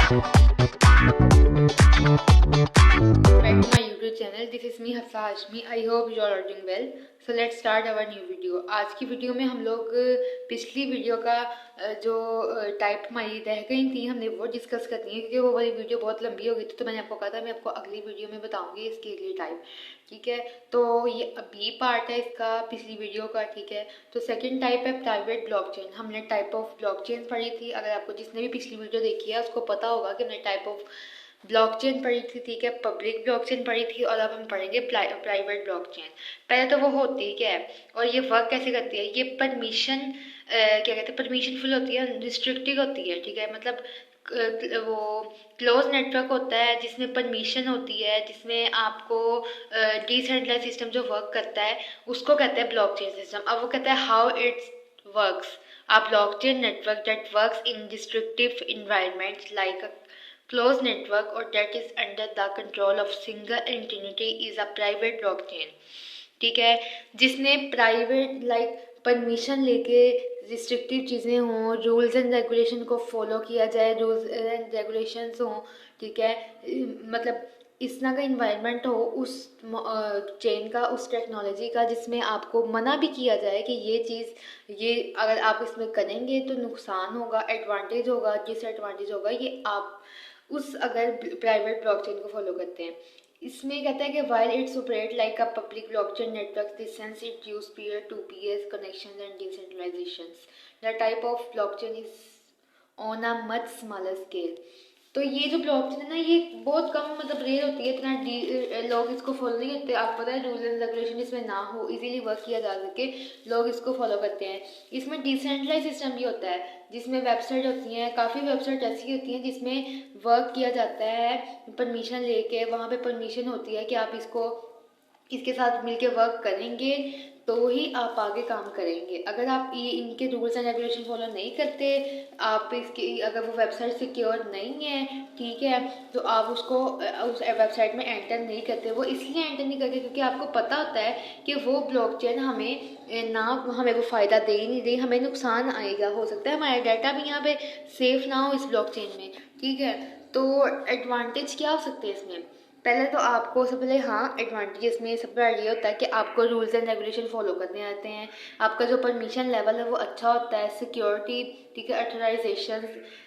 Back to my YouTube channel. This is me Hafsa Hashmi. I hope you all are doing well. So let's start our new video. आज की video में हम लोग पिछली video का जो type हमारी रह गई थी हमने वो डिस्कस करनी है, क्योंकि वो वाली वीडियो बहुत लंबी हो गई थी। तो मैंने आपको कहा था मैं आपको अगली वीडियो में बताऊंगी इसके अगली टाइप, ठीक है। तो ये अभी पार्ट है इसका पिछली वीडियो का, ठीक है। तो सेकंड टाइप है प्राइवेट ब्लॉकचेन। हमने टाइप ऑफ ब्लॉकचेन पढ़ी थी। अगर आपको जिसने भी पिछली वीडियो देखी है उसको पता होगा कि हमने टाइप ऑफ ब्लॉकचेन पढ़ी थी, ठीक है। पब्लिक ब्लॉकचेन पढ़ी थी और अब हम पढ़ेंगे प्राइवेट ब्लॉकचेन। पहले तो वो होती क्या है और ये वर्क कैसे करती है। ये परमिशन क्या कहते हैं, परमिशनफुल होती है, रिस्ट्रिक्टिव होती है, ठीक है। मतलब वो क्लोज नेटवर्क होता है जिसमें परमिशन होती है, जिसमें आपको डिसेंट्रलाइज सिस्टम जो वर्क करता है उसको कहते हैं ब्लॉकचेन सिस्टम। अब वो कहता है how it's works. A blockchain network that works in restrictive environments like a closed network or that is under the control of single entity is a private blockchain, ठीक है। जिसमें प्राइवेट लाइक परमिशन लेके restrictive चीज़ें हों, rules and regulation को follow किया जाए, rules and regulations हों, ठीक है। मतलब इस तरह का इन्वायरमेंट हो उस चेन का, उस टेक्नोलॉजी का, जिसमें आपको मना भी किया जाए कि ये चीज़, ये अगर आप इसमें करेंगे तो नुकसान होगा, एडवांटेज होगा, डिसएडवांटेज होगा, ये आप उस अगर प्राइवेट ब्लॉकचेन को फॉलो करते हैं। इसमें कहता है कि while it's operate like a public blockchain network this sense it use peer to peer connections and decentralisations. The type of blockchain is on a much smaller scale. तो ये जो ब्लॉकचेन है ना, ये बहुत कम मतलब रेयर होती है, इतना लोग इसको फॉलो नहीं करते। आपको पता है रूल्स एंड रेगुलेशन इसमें ना हो, इजीली वर्क किया जा सके, लोग इसको फॉलो करते हैं। इसमें डिसेंट्रलाइज सिस्टम भी होता है जिसमें वेबसाइट होती हैं, काफ़ी वेबसाइट ऐसी होती हैं जिसमें वर्क किया जाता है परमिशन लेके। वहाँ पे परमिशन होती है कि आप इसको इसके साथ मिलके वर्क करेंगे तो ही आप आगे काम करेंगे। अगर आप ये इनके रूल्स एंड रेगुलेशन फॉलो नहीं करते, आप इसकी अगर वो वेबसाइट सिक्योर नहीं है, ठीक है, तो आप उसको उस वेबसाइट में एंटर नहीं करते। वो इसलिए एंटर नहीं करते क्योंकि आपको पता होता है कि वो ब्लॉकचेन हमें ना, हमें वो फ़ायदा दे ही नहीं दे, हमें नुकसान आएगा। हो सकता है हमारा डाटा भी यहाँ पे सेफ ना हो इस ब्लॉकचेन में, ठीक है। तो एडवांटेज क्या हो सकते हैं इसमें। पहले तो आपको सबसे पहले एडवांटेजेस में सबसे पहले ये होता है कि आपको रूल्स एंड रेगुलेशन फॉलो करने आते हैं। आपका जो परमिशन लेवल है वो अच्छा होता है, सिक्योरिटी, ठीक है, ऑथराइजेशन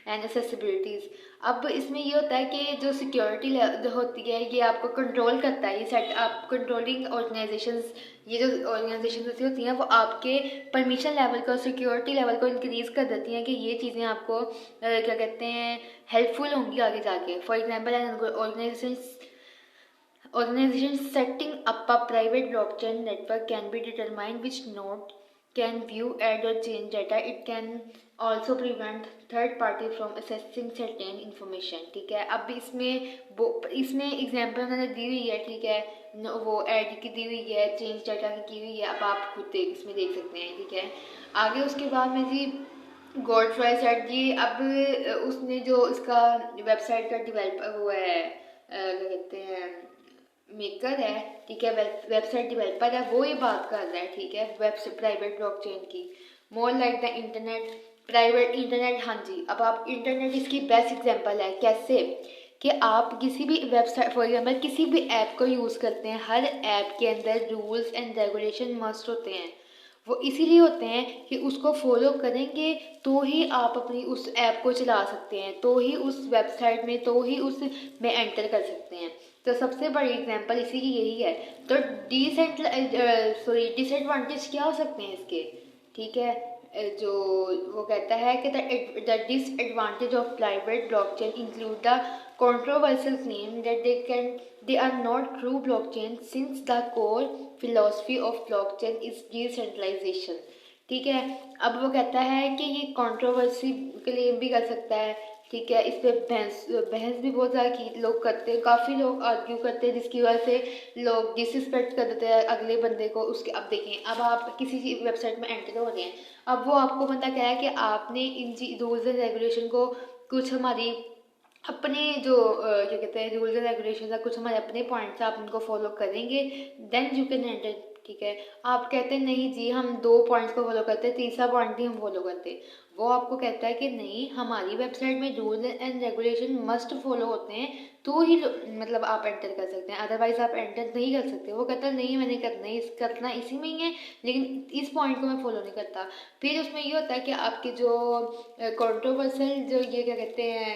एंड एक्सेसिबिलिटीज़। अब इसमें ये होता है कि जो सिक्योरिटी जो होती है ये आपको कंट्रोल करता है। ये सेट आप कंट्रोलिंग ऑर्गेनाइजेशंस, ये जो ऑर्गेनाइजेशन होती हैं वो आपके परमिशन लेवल को, सिक्योरिटी लेवल को इंक्रीज़ कर देती हैं कि ये चीज़ें आपको क्या कहते हैं हेल्पफुल होंगी आगे जाके। For example organization setting up a private blockchain network can be determined which node can view, add or change data. It can also prevent third party from accessing certain information, ठीक है। अब इसमें example मैंने दी हुई है, ठीक है। वो ऐड की दी हुई है, चेंज डाटा की हुई है। अब आप खुद इसमें देख सकते हैं, ठीक है। आगे उसके बाद में जी गॉडफ्राई सेट जी, अब उसने जो इसका वेबसाइट का डिवेल्प वो है क्या कहते हैं मेकर है, ठीक है, वेबसाइट डेवलपर है, वो ये बात कर रहा है, ठीक है, वेबसाइट प्राइवेट ब्लॉकचेन की। More like the internet, private internet, हाँ जी। अब आप इंटरनेट इसकी बेस्ट एग्जांपल है। कैसे कि आप किसी भी वेबसाइट फॉर एग्जाम्पल किसी भी ऐप को यूज़ करते हैं, हर ऐप के अंदर रूल्स एंड रेगुलेशन मस्ट होते हैं। वो इसीलिए होते हैं कि उसको फॉलो करेंगे तो ही आप अपनी उस ऐप को चला सकते हैं, तो ही उस वेबसाइट में, तो ही उस में एंटर कर सकते हैं। तो सबसे बड़ी एग्जांपल इसी की यही है। तो डिसएडवांटेज क्या हो सकते हैं इसके, ठीक है। जो वो कहता है कि the disadvantage of private blockchain include the controversial claim that they are not true blockchain since the core philosophy of blockchain is decentralization, ठीक है। अब वो कहता है कि ये कंट्रोवर्सी क्लेम भी कर सकता है, ठीक है। इस पे बहस बहस भी बहुत ज़्यादा लोग करते हैं, काफ़ी लोग आर्ग्यू करते हैं, जिसकी वजह से लोग डिसरिस्पेक्ट कर देते हैं अगले बंदे को उसके। अब देखें, अब आप किसी वेबसाइट में एंटर हो रहे हैं, अब वो आपको बंदा कह रहा है कि आपने इन रूल्स एंड रेगुलेशन को कुछ हमारी अपने जो क्या कहते हैं रूल्स एंड रेगुलेशन है, कुछ हमारे अपने पॉइंट्स आप उनको फॉलो करेंगे देन यू कैन एंटर, ठीक है। आप कहते हैं नहीं जी हम 2 पॉइंट्स को फॉलो करते हैं, तीसरा पॉइंट भी हम फॉलो करते हैं। वो आपको कहता है कि नहीं, हमारी वेबसाइट में rule and regulation must follow होते हैं, तो ही मतलब आप एंटर कर सकते हैं, अदरवाइज आप एंटर नहीं कर सकते। वो कहता है नहीं, मैंने करना इसी में ही है, लेकिन इस पॉइंट को मैं फॉलो नहीं करता। फिर उसमें ये होता है कि आपकी जो कंट्रोवर्शियल जो ये क्या कहते हैं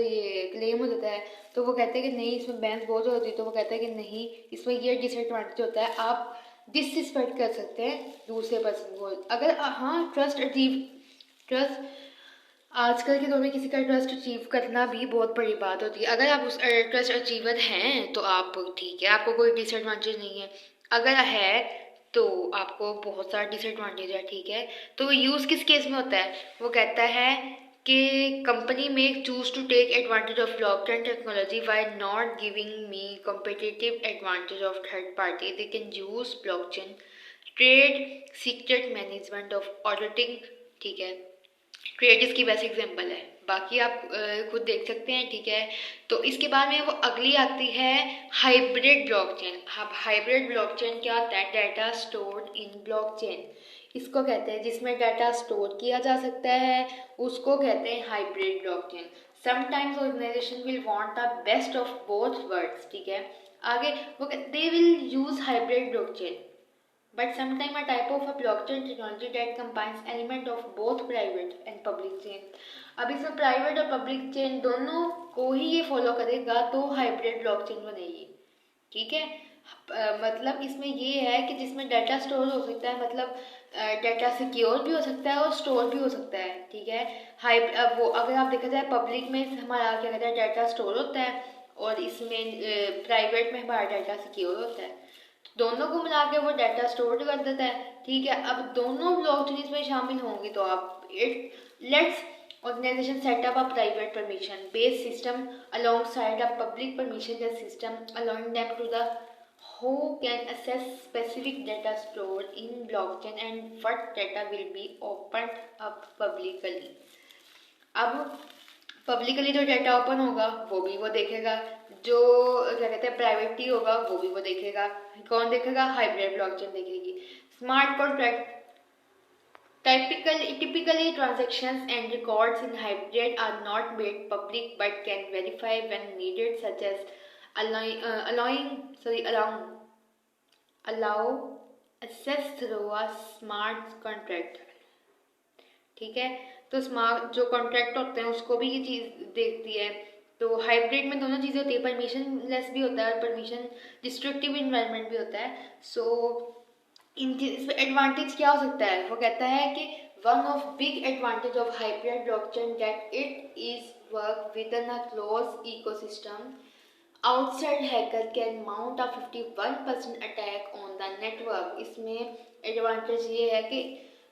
ये क्लेम हो जाता है, तो वो कहते हैं कि नहीं, इसमें बहस बहुत होती है, तो वो कहता है कि नहीं, इसमें ये डिसएडवांटेज होता है, आप डिसरिस्पेक्ट कर सकते हैं दूसरे पर्सन को। अगर हाँ, ट्रस्ट आजकल के दौर में किसी का ट्रस्ट अचीव करना भी बहुत बड़ी बात होती है। अगर आप उस ट्रस्ट अचीवर हैं तो आप ठीक है, आपको कोई डिसएडवांटेज नहीं है। अगर है तो आपको बहुत सारा डिसएडवांटेज है, ठीक है। तो यूज़ किस केस में होता है? वो कहता है कि कंपनी में choose to take advantage of blockchain technology by not giving me competitive advantage of third party, they can use blockchain trade secret management of auditing, ठीक है। ट्रेड इसकी बेस्ट एग्जांपल है, बाकी आप खुद देख सकते हैं, ठीक है। तो इसके बाद में वो अगली आती है हाइब्रिड ब्लॉकचेन। अब हाइब्रिड ब्लॉकचेन क्या होता है? डाटा स्टोर्ड इन ब्लॉकचेन, इसको कहते हैं जिसमें डाटा स्टोर किया जा सकता है, उसको कहते हैं hybrid blockchain. Sometimes organization will want the best of both worlds, ठीक है। आगे वो they will use hybrid blockchain but sometimes a type of a blockchain technology that combines element of both private and public chain। अब इसमें private और public chain दोनों को ही ये फॉलो करेगा तो हाइब्रिड ब्लॉकचेन बनेगी, ठीक है। मतलब इसमें ये है कि जिसमें डाटा स्टोर हो सकता है, मतलब डाटा सिक्योर भी हो सकता है और स्टोर भी हो सकता है, ठीक है। वो अगर आप देखा जाए पब्लिक में हमारा क्या कहते हैं डाटा स्टोर होता है, और इसमें प्राइवेट में हमारा डाटा सिक्योर होता है। दोनों को मिला के वो डाटा स्टोर कर देता है, ठीक है। अब दोनों ब्लॉकचेन में शामिल होंगी तो आप let's organization set up a private permission based system alongside a public permission based system allowing them to the who can access specific data stored in blockchain and what data will be opened up publicly। अब publicly जो data open होगा वो भी वो देखेगा, जो क्या कहते हैं प्राइवेटली होगा वो भी वो देखेगा। कौन देखेगा? हाइब्रिड ब्लॉकचेन देखेगी। Smart contract typically transactions and records in hybrid are not made public but can verify when needed, such as allow access through a smart contract, ठीक है। तो स्मार्ट जो कॉन्ट्रैक्ट होते हैं उसको भी ये चीज़ देखती है। तो हाइब्रिड में दोनों चीज़ें होती है, परमिशन लेस भी होता है और परमिशन डिस्ट्रक्टिव इन्वायरमेंट भी होता है। सो इसमें एडवांटेज क्या हो सकता है? वो कहता है कि one of big advantage of hybrid blockchain that it is work with in a close ecosystem outside hacker can mount a 51% attack on the network. इसमें एडवांटेज ये है कि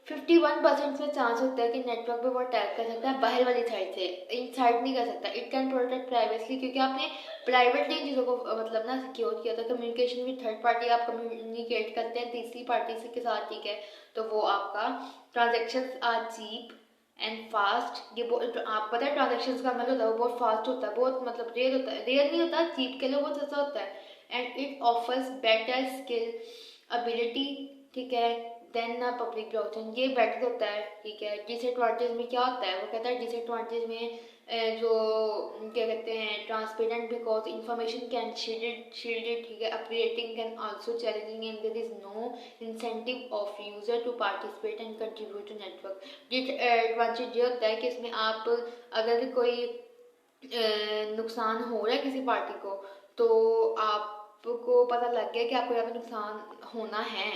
51% में चांस होता है कि नेटवर्क पे वो अटैक कर सकता है बाहर वाली साइड से, इन साइड नहीं कर सकता। इट कैन प्रोटेक्ट प्राइवेसी, क्योंकि आपने प्राइवेटली चीज़ों को मतलब ना सिक्योर किया था। कम्युनिकेशन विद थर्ड पार्टी आप कम्युनिकेट करते हैं तीसरी पार्टी से के साथ, ठीक है। तो वो आपका transaction are cheap and fast. ये आप पता है ट्रांजेक्शन का मतलब होता है वो बहुत फास्ट होता है, बहुत मतलब रेयर होता है, रेयर नहीं होता, चीप के लिए बहुत सस्ता होता है। And it offers better skill ability, ठीक है, देन पब्लिक ब्लॉकचेन। ये बेटर होता है, ठीक है। डिसएडवांटेज में क्या होता है? वो कहता है डिसएडवांटेज में जो क्या कहते हैं transparent because information can shielded, ठीक है। Updating can also challenging and there is no incentive of user to participate and contribute to network. Disadvantage ये होता है कि इसमें आप अगर कोई नुकसान हो रहा है किसी पार्टी को, तो आपको पता लग गया कि आपको यहाँ पे नुकसान होना है,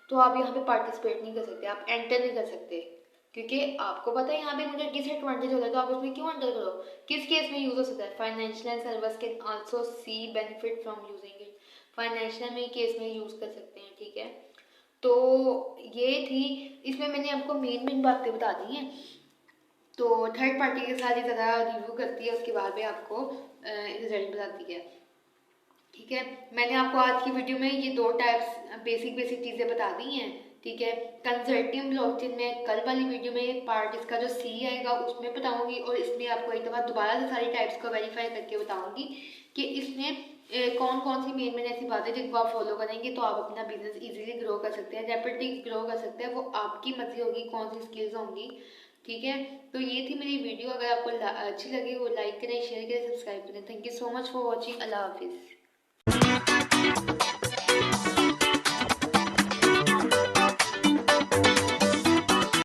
तो आप यहाँ पे पार्टिसिपेट नहीं कर सकते, आप एंटर नहीं कर सकते, क्योंकि आपको पता है यहाँ पे मुझे डिसएडवांटेज हो रहा है, तो आप उसमें क्यों एंटर करो? किस केस में यूज हो सकता है? Financial service can also C benefit from using it. Financial में केस में यूज कर सकते हैं, ठीक है। तो ये थी, इसमें मैंने आपको मेन बातें बता दी हैं। तो थर्ड पार्टी के साथ ही ज़्यादा रिव्यू करती है, उसके बाद में आपको रिजल्ट बताती है, ठीक है। मैंने आपको आज की वीडियो में ये दो टाइप्स बेसिक चीज़ें बता दी हैं, ठीक है। कंसर्टियम ब्लॉकचेन में कल वाली वीडियो में पार्ट इसका जो सी आएगा उसमें बताऊंगी, और इसमें आपको एक दफ़ा दोबारा से सारी टाइप्स को वेरीफाई करके बताऊंगी कि इसमें कौन कौन सी मेन ऐसी बातें जिनको आप फॉलो करेंगे तो आप अपना बिजनेस इजीली ग्रो कर सकते हैं, रैपिडली ग्रो कर सकते हैं। वो आपकी मर्जी होगी कौन सी स्किल्स होंगी, ठीक है, तो ये थी मेरी वीडियो। अगर आपको अच्छी लगी वो लाइक करें, शेयर करें, सब्सक्राइब करें। Thank you so much for watching. अल्लाह हाफिज़।